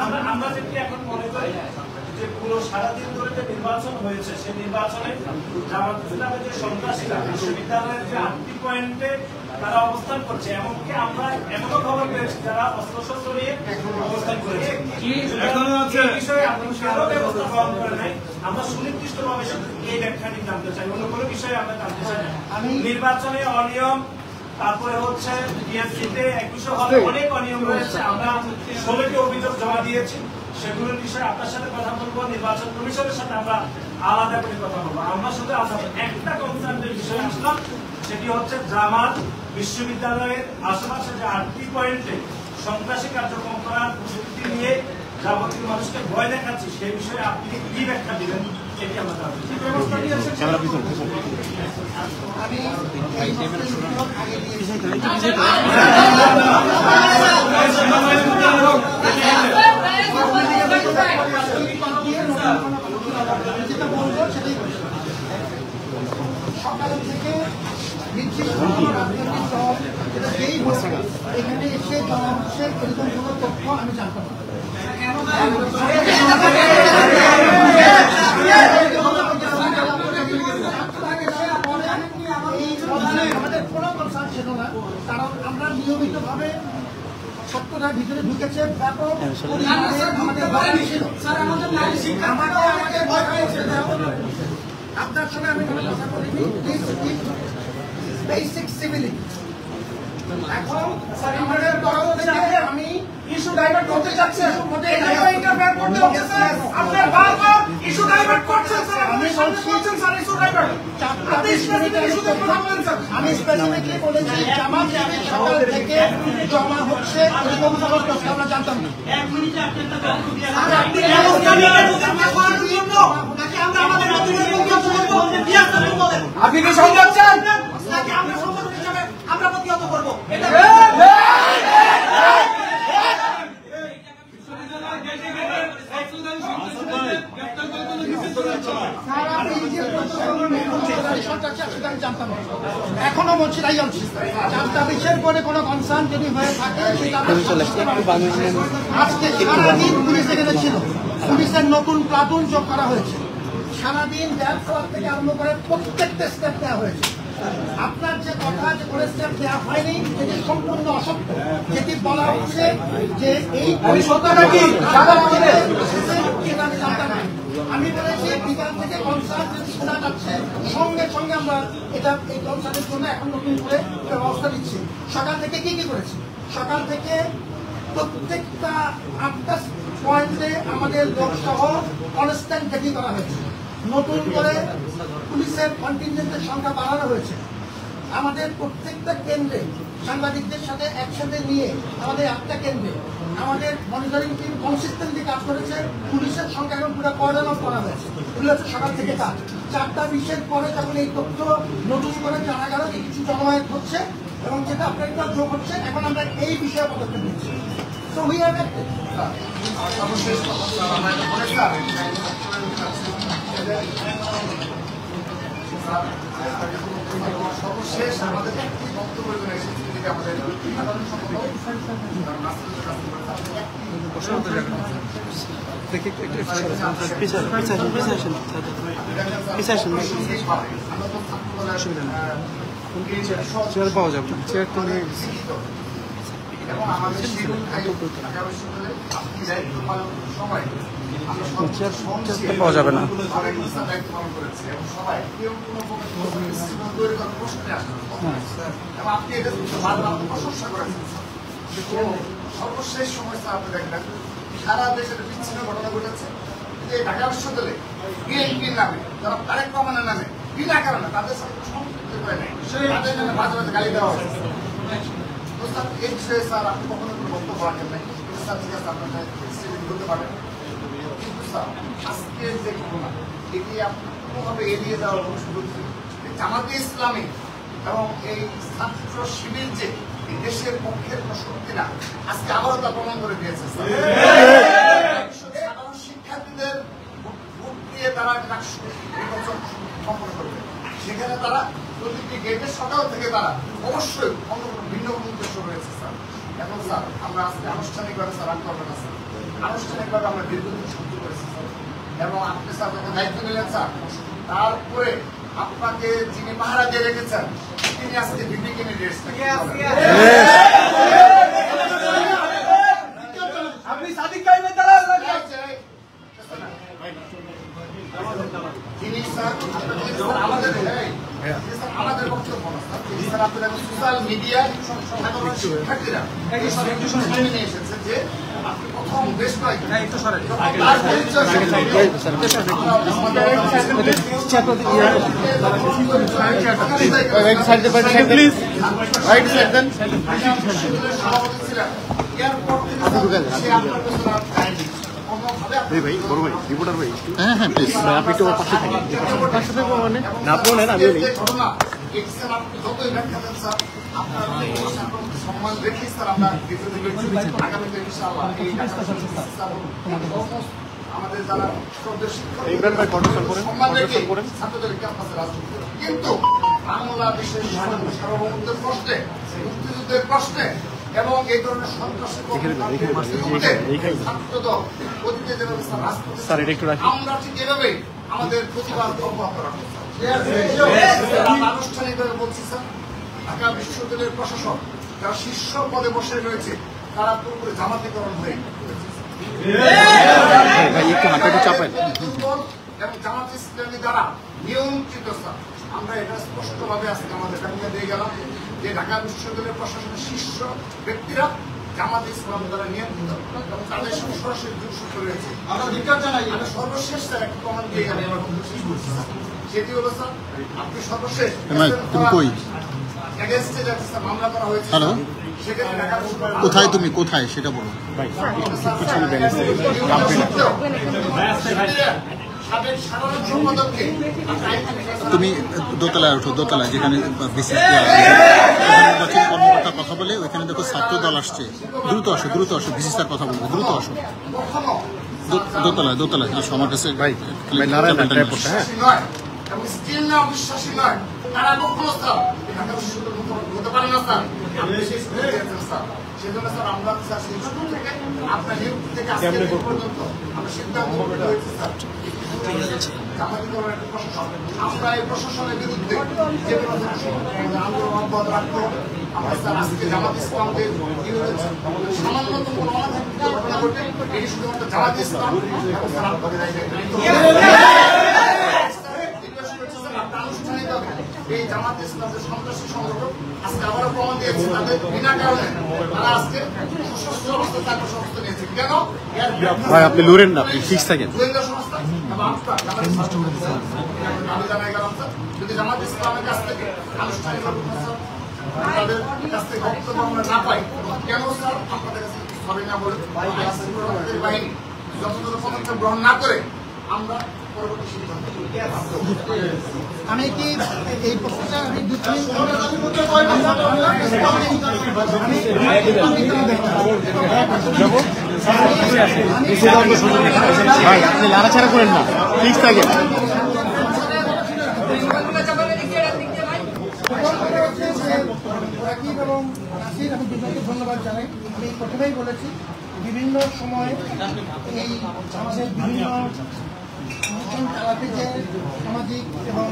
আমরা যেটি এখন মনে করি যে পুরো সারাদিন ধরে যে নির্বাচন হয়েছে সেই নির্বাচনে জামাত ইসলামের যে সন্ত্রাসীরা বিশ্ববিদ্যালয়ের যে 8টি পয়েন্টে তারা অবস্থান করছে, এমনকি আমরা এমনও খবর পেয়েছি যারা অস্ত্রশস্ত্র নিয়ে অবস্থান করেছে। এই বিষয়ে আপনি কেন ব্যবস্থা গ্রহণ করে নাই, আমরা সুনির্দিষ্টভাবে এই ব্যাখ্যাটি জানতে চাই, অন্য কোনো বিষয়ে আমরা জানতে চাই না। নির্বাচনে অনিয়ম, তারপরে হচ্ছে বিএসসিতে 21 হলে অনেক অনিয়ম রয়েছে, আমরা 16টি অভিযোগ জমা দিয়েছি, সেগুলোর বিষয়ে আপনার সাথে কথা বলবো, নির্বাচন কমিশনের সাথে আমরা আলাদা করে কথা বলবো। আমরা শুধু একটা কনসার্নের বিষয় আসলাম, সেটি হচ্ছে জামাত বিশ্ববিদ্যালয়ের আশেপাশে যে 8টি পয়েন্টে সন্ত্রাসী কার্যক্রম করার যুক্তি নিয়ে যাবতীয় মানুষকে ভয় দেখাচ্ছি, সেই বিষয়ে আপনি কি ব্যাখ্যা দিবেন সেটি আমরা জানতে চাই। ব্যবস্থা নিয়েছে সকাল থেকে এখানে এসে জমা হচ্ছে এরকম কোনো তথ্য আমি জানতাম না। আমাদের কোনো কনসার্ন ছিল না, কারণ আমরা নিয়মিত ভাবে সত্যটার ভিতরে ঢুকেছে ব্যাপক আপনার সঙ্গে আমি কথা বলিনি। বেসিক সিভিলিটি এখন আমাদের তরফ থেকে আমি ইস্যু ডাইভার্ট করতে চাচ্ছি, ইন্টারফেয়ার করতে হবে স্যার, আপনারা বারবার ইস্যু ডাইভার্ট করছেন স্যার, আমি বলছেন স্যার ইস্যু ডাইভার্ট, আপনি স্পেসিফিক ইস্যুতে কথা বলেন স্যার। আমি স্পেসিফিকলি বলেছি জামাত সকাল থেকে জমা হচ্ছে এরকম কোনো তথ্য আমরা জানতাম না। এক মিনিটে আপনি একটা তথ্য দিয়ে আপনি ব্যবস্থা নিয়ে জমা করার জন্য নাকি আমরা আমাদের আপনি কি সংবাদ চান নাকি আমরা সংবাদ হিসাবে আমরা প্রতিহত করবো? এখনো বলছি তাই জানছি, 4টা বিষয়ের পরে কোনো কনসার্ন যদি হয়ে থাকে আজকে সারাদিন পুলিশ এখানে ছিল, পুলিশের নতুন প্লাটুন যোগ করা হয়েছে, সারাদিন ব্যাগ ফ্লাগ থেকে আরম্ভ করে প্রত্যেকটা স্টেপ নেওয়া হয়েছে। আপনার যে কথা যে কোনো স্টেপ দেওয়া হয়নি সেটি সম্পূর্ণ অসত্য, যেটি বলা হচ্ছে যে এই সত্যটা কি আমি জানতাম না। আমি বলেছি বিকাল থেকে কনসার্ট যদি শোনা যাচ্ছে সঙ্গে সঙ্গে আমরা এটা এই কনসার্টের জন্য এখন নতুন করে ব্যবস্থা দিচ্ছি। সকাল থেকে কি কি করেছি, সকাল থেকে প্রত্যেকটা 8টা পয়েন্টে আমাদের লোকসহ কনস্ট্যান্ট চেকিং করা হয়েছে, নতুন করে পুলিশের কন্টিনজেন্টের সংখ্যা বাড়ানো হয়েছে, আমাদের প্রত্যেকটা কেন্দ্রে সাংবাদিকদের সাথে একসাথে নিয়ে আমাদের 8টা কেন্দ্রে আমাদের মনিটরিং টিম কনসিস্টেন্টলি কাজ করেছে, পুলিশের সংখ্যা এখন পুরো কোঅর্ডিনেট অফ করা হয়েছে, এগুলো হচ্ছে সকাল থেকে কাজ। 4টা বিষয়ের পরে যখন এই তথ্য নতুন করে জানা গেল যে কিছু জনমায়েত হচ্ছে এবং যেটা আপনার একটা যোগ হচ্ছে, এখন আমরা এই বিষয়ে পদক্ষেপ নিচ্ছি। তো উই আর সর্বশেষ আমাদের বক্তব্য আমাদের পাওয়া যাবে চেয়ার তো নিয়ে এবং আমাদের দায়িত্ব পালন সময় পাওয়া যাবে না, দায়িত্ব পালন করেছে এবং সবাই কেউ কোনো তৈরি করার প্রশ্নে আসে এবং আপনি এটা প্রশংসা করেছেন। সর্বশেষ সমস্যা আপনি দেখবেন সারা দেশের বিচ্ছিন্ন ঘটনা ঘটেছে যে ঢাকা বিশ্ববিদ্যালয়ে বিএনপির নামে যারা তারেক রহমানের নামে বিনা কারণে তাদের সাথে সম্পৃক্ত করে নেয়, তাদের নামে মাঝে মাঝে গালি দেওয়া হয়েছে। এই বিষয়ে স্যার আপনি কখনো কোনো বক্তব্য রাখেন নাই, স্যার ঠিক আছে আপনার বলতে পারেন, কিন্তু স্যার আজকে যে ঘটনা এটি আপনি কোনোভাবে এড়িয়ে যাওয়ার কোনো সুযোগ ছিল। জামাতে ইসলামী এবং এই ছাত্র শিবির যে দেশের পক্ষের কোনো শক্তি না, আজকে আবারও তা প্রমাণ করে দিয়েছে। সাধারণ শিক্ষার্থীদের ভোট দিয়ে তারা নির্বাচন সম্পন্ন করবে, সেখানে তারা প্রতিটি গেটের সকাল থেকে তারা অবশ্যই অন্য ভিন্ন কোনো উদ্দেশ্য রয়েছে স্যার। এখন স্যার আমরা আজকে আনুষ্ঠানিকভাবে স্যার আন্দোলন আছে আনুষ্ঠানিকভাবে আমরা দীর্ঘদিন সহ্য করেছি এবং আপনি স্যার যখন দায়িত্ব নিলেন স্যার, তারপরে আপনাকে যিনি পাহারা দিয়ে রেখেছেন তিনি আজকে ডিপি ক্যান্ডিডেট। আপনি সাদিক ভাইয়ের দ্বারা তিনি স্যার আমাদের বক্তব্য না স্যার, তিনি স্যার আপনাদের সোশ্যাল মিডিয়ায় শিক্ষার্থীরা নিয়ে এসেছে যে আপনি প্রথম বেশ কয়েকদিন হ্যাঁ হ্যাঁ প্লিজ আপনি একটু পাশে থাকেন, পাশে থাকবো মানে না আপনি নেন আমি নেই। সম্মান রেখে স্যার আমরা আগামীতে ইনশাআল্লাহ আমাদের যারা সম্মান রেখে ছাত্রদের ক্যাম্পাসে রাজনীতি করে। কিন্তু বাংলাদেশের সার্বভৌমত্বের প্রশ্নে, মুক্তিযুদ্ধের প্রশ্নে এবং এই ধরনের সন্ত্রাসী ছাত্রদল অতীতে যেভাবে রাজনীতি আমরা ঠিক এভাবে আমাদের প্রতিবাদ অব্যাহত রাখবো। আনুষ্ঠানিকভাবে বলছি স্যার, ঢাকা বিশ্ববিদ্যালয়ের প্রশাসন যারা শীর্ষ পদে বসে রয়েছে তারা পুরোপুরি জামাতিকরণ হয়ে এবং জামাত ইসলামী দ্বারা নিয়ন্ত্রিত স্যার। আমরা এটা স্পষ্টভাবে আজকে আমাদের ব্যাখ্যা দিয়ে গেলাম যে ঢাকা বিশ্ববিদ্যালয়ের প্রশাসনের শীর্ষ ব্যক্তিরা জামাত ইসলাম দ্বারা নিয়ন্ত্রিত এবং তাদের সাথে সরাসরি যোগসূত্র রয়েছে। আমরা ধিক্কার জানাই। আমরা সর্বশেষ স্যার একটা প্রমাণ দিয়ে গেলাম, সেটি হলো স্যার আপনি সর্বশেষ এগেইনস্টে যাতে স্যার মামলা করা হয়েছে। হ্যালো, কোথায় তুমি কোথায় সেটা বলো। তুমি দোতলায় ওঠো, দোতলায় যেখানে নির্বাচনী কর্মকর্তার কথা বলে ওইখানে দেখো ছাত্র দল আসছে। দ্রুত আসো, দ্রুত আসো, ভিসি স্যার কথা বলবো, দ্রুত আসো। দোতলায় দোতলায় আসো আমার কাছে। ভাই বিশ্বাসী নয় তারা কখনো স্যার হতে পারে না স্যার। সেজন্য স্যার আমরা স্যার সেই শুরু থেকে আপনার নিয়োগ থেকে আজকে পর্যন্ত আমরা সিদ্ধান্ত হয়েছে স্যার জামাতিকরণের প্রশাসন। আমরা এই প্রশাসনের বিরুদ্ধে যে কোনো আন্দোলন অব্যাহত রাখবো। আমরা স্যার আজকে জামাত ইসলামদের সামান্যতম কোনো ঘটনা ঘটে এটি শুধুমাত্র জামাত ইসলাম এবং স্যার আপনাদের আনুষ্ঠানিকভাবে এই জামাত ইসলামের সন্ত্রাসী সংগঠন আজকে আবারও প্রমাণ দিয়েছে তাদের বিনা কারণে তারা আজকে সশস্ত্র অবস্থা চাকরি সংস্থা নিয়েছে। কেন? ভাই আপনি লড়েন না, আপনি ঠিক থাকেন। গোয়েন্দা সংস্থা এবং আমি জানাই গেলাম স্যার যদি জামাত ইসলামের কাছ থেকে আনুষ্ঠানিকভাবে তাদের কাছ থেকে বক্তব্য আমরা না পাই, কেন স্যার আপনাদের কাছে সবাই না বলে বাহিনী যতগুলো পদক্ষেপ গ্রহণ না করে আমরা পরবর্তী সিদ্ধান্ত। আমি কি এই প্রশ্নটা আমি ভাই আপনি লাড়াছাড়া করেন না, ঠিক থাকেন। রাকিব এবং নাসির, আমি দুজনকে ধন্যবাদ জানাই। আমি প্রথমেই বলেছি বিভিন্ন সময়ে এই আমাদের বিভিন্ন অনুষ্ঠান চালাতে যে সামাজিক এবং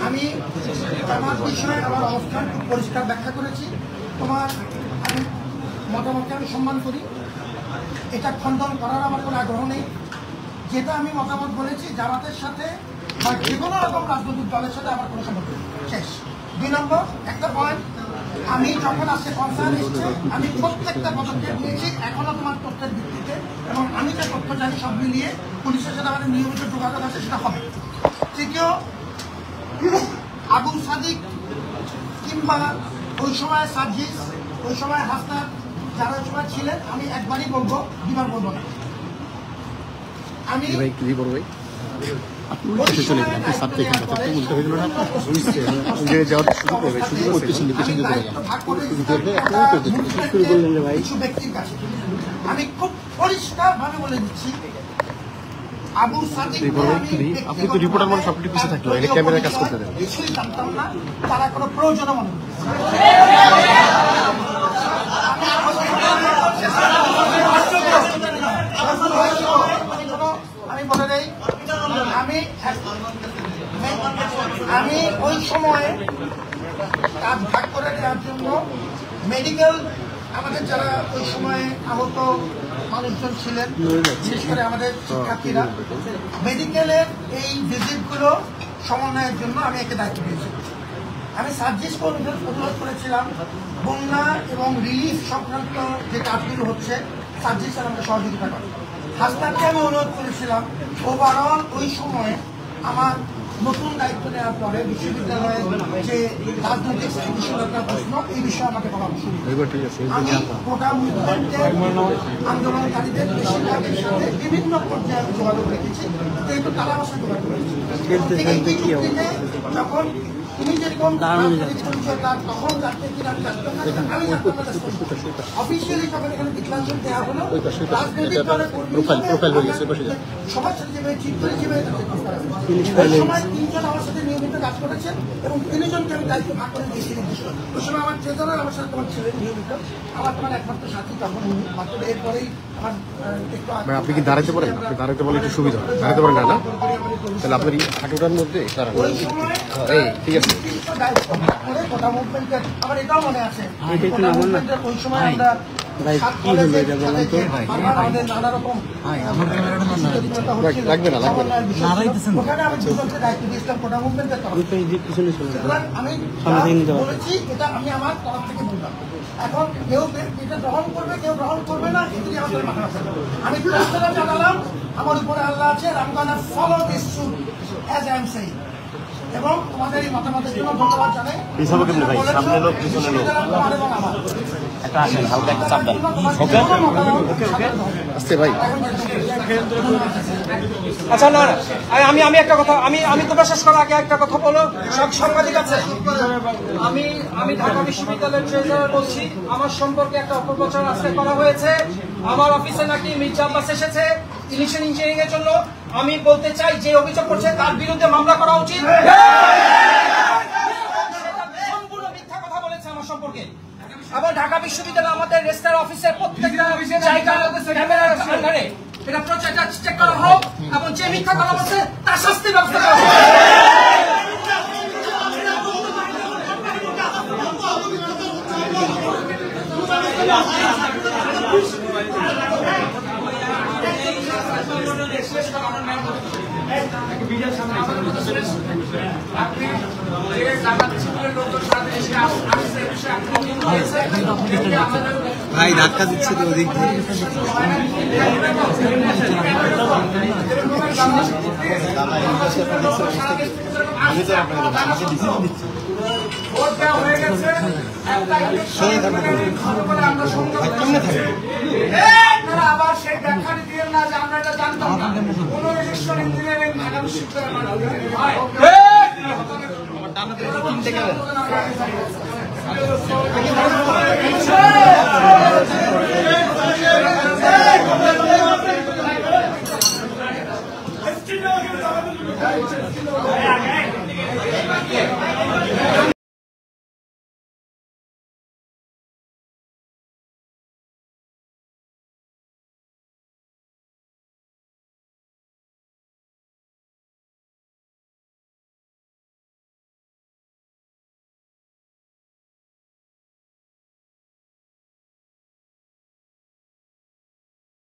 আমি আমার বিষয়ে আমার অবস্থান খুব পরিষ্কার ব্যাখ্যা করেছি। তোমার আমি মতামতকে আমি সম্মান করি, এটা খণ্ডন করার আমার কোনো আগ্রহ নেই। যেটা আমি মতামত বলেছি জামাতের সাথে বা যে কোনো রকম রাজনৈতিক দলের সাথে আমার কোনো সম্পর্ক নেই, শেষ। 2 নম্বর একটা পয়েন্ট, আমি যখন আজকে কনসার্ন এসেছে আমি প্রত্যেকটা পদক্ষেপ নিয়েছি এখনো তোমার তথ্যের ভিত্তিতে, এবং আমি যে তথ্য জানি সব মিলিয়ে পুলিশের সাথে আমাদের নিয়মিত যোগাযোগ আছে, সেটা হবে। তৃতীয়, আবু সাদিক কিংবা ওই সময় সার্জিস, ওই সময় হাসনাত, যারা ওই সময় ছিলেন, আমি একবারই বলবো, দুবার বলবো না। আমি চলে গেলাম সাথে এখানে কথা বলতে হয়ে গেল না, যাওয়ার সুযোগ হবে, সুযোগ পেছন পেছন যেতে ভাই কিছু ব্যক্তির কাছে আমি খুব পরিষ্কার ভাবে বলে দিচ্ছি, আবু সাদিক আপনি তো রিপোর্টার মানুষ, আপনি পিছিয়ে থাকলো এটা ক্যামেরায় কাজ করতে দেন। কিছুই জানতাম না, তারা কোনো প্রয়োজন মনে মেডিকেল আমাদের যারা ওই সময় আহত মানুষজন ছিলেন, বিশেষ করে আমাদের শিক্ষার্থীরা, মেডিকেলের এই ভিজিটগুলো সমন্বয়ের জন্য আমি একে দায়িত্ব দিয়েছি। আমি সার্জিসকে অনুরোধ করেছিলাম বন্যা এবং রিলিফ সংক্রান্ত যে কাজগুলো হচ্ছে সার্জিস আমাকে সহযোগিতা করে। হাসনাকে আমি অনুরোধ করেছিলাম ওভারঅল ওই সময়ে আমার নতুন দায়িত্ব নেওয়ার পরে বিশ্ববিদ্যালয়ের যে রাজনৈতিক স্থিতিশীলতার প্রশ্ন এই বিষয়ে আমাকে পরামর্শ দিই। আমি গোটা মুভমেন্টের আন্দোলনকারীদের বেশিরভাগের সাথে বিভিন্ন পর্যায়ে যোগাযোগ রেখেছি, যেহেতু তারা আমার সাথে যোগাযোগ করেছে। যখন তুমি যেরকম তখন জানতে কিনা আমি অফিসিয়ালি যখন এখানে ডিক্লারেশন দেওয়া হলো রাজনৈতিক দলের সবার সাথে যেভাবে ঠিক করে যেভাবে তিনজন আমার সাথে নিয়মিত কাজ করেছেন এবং তিনজনকে আমি দায়িত্ব ভাগ করে দিয়েছি নির্দিষ্ট। ওই সময় আমার ট্রেজারার আমার সাথে তোমার ছিলেন নিয়মিত, আমার তোমার একমাত্র সাথী তখন মাত্র এরপরেই আমার একটু। আপনি কি দাঁড়াতে পারেন? আপনি দাঁড়াতে পারলে একটু সুবিধা হয়। দাঁড়াতে পারেন না? তাহলে আপনার হাঁটুটার মধ্যে এই ঠিক আছে। দায়িত্ব ভাগ করে গোটা মুভমেন্টের আমার এটাও মনে আছে ওই সময় আমরা লাগবে না ওখানে আমি দুজনকে দায়িত্ব দিয়েছিলাম গোটা মুভমেন্টের তরফ। আমি বলেছি এটা আমি আমার তরফ থেকে বললাম। এখন কেউ এটা গ্রহণ করবে কেউ গ্রহণ করবে না, এগুলি আমাদের মাথা আছে। আমি প্রশ্নটা জানালাম আমার উপরে আল্লাহ আছে, I'm gonna follow this suit as I'm saying। এবং তোমাদের এই মতামতের জন্য ধন্যবাদ জানাই। সামনে লোক পিছনে লোক একটা আসেন, হালকা একটা চাপ দেন। ওকে আসছে ভাই। আচ্ছা না আমি একটা কথা আমি তোমার শেষ করার আগে একটা কথা বলো। সব সাংবাদিক আছে, আমি ঢাকা বিশ্ববিদ্যালয়ের ট্রেজারার বলছি। আমার সম্পর্কে একটা অপপ্রচার আজকে করা হয়েছে। আমার অফিসে নাকি মির্জা আব্বাস এসেছে ইলিশন ইঞ্জিনিয়ারিং এর জন্য। আমি বলতে চাই যে অভিযোগ করছে তার বিরুদ্ধে মামলা করা উচিত। সম্পূর্ণ মিথ্যা কথা বলেছে আমার সম্পর্কে। এবং ঢাকা বিশ্ববিদ্যালয় আমাদের রেজিস্ট্রার অফিসের প্রত্যেকটা জায়গায় ক্যামেরা আন্ডারে এটা প্রচারটা চেক করা হোক এবং যে মিথ্যা কথা বলছে তার শাস্তির ব্যবস্থা করা হোক। ভাই ধাক্কা দিচ্ছে তো ওদিক দিয়ে। আবার সেই ব্যাখ্যা দিয়ে না যে আমরা এটা জানতাম না। কোন ইলেকশন ইঞ্জিনিয়ারিং ঢাকা বিশ্ববিদ্যালয়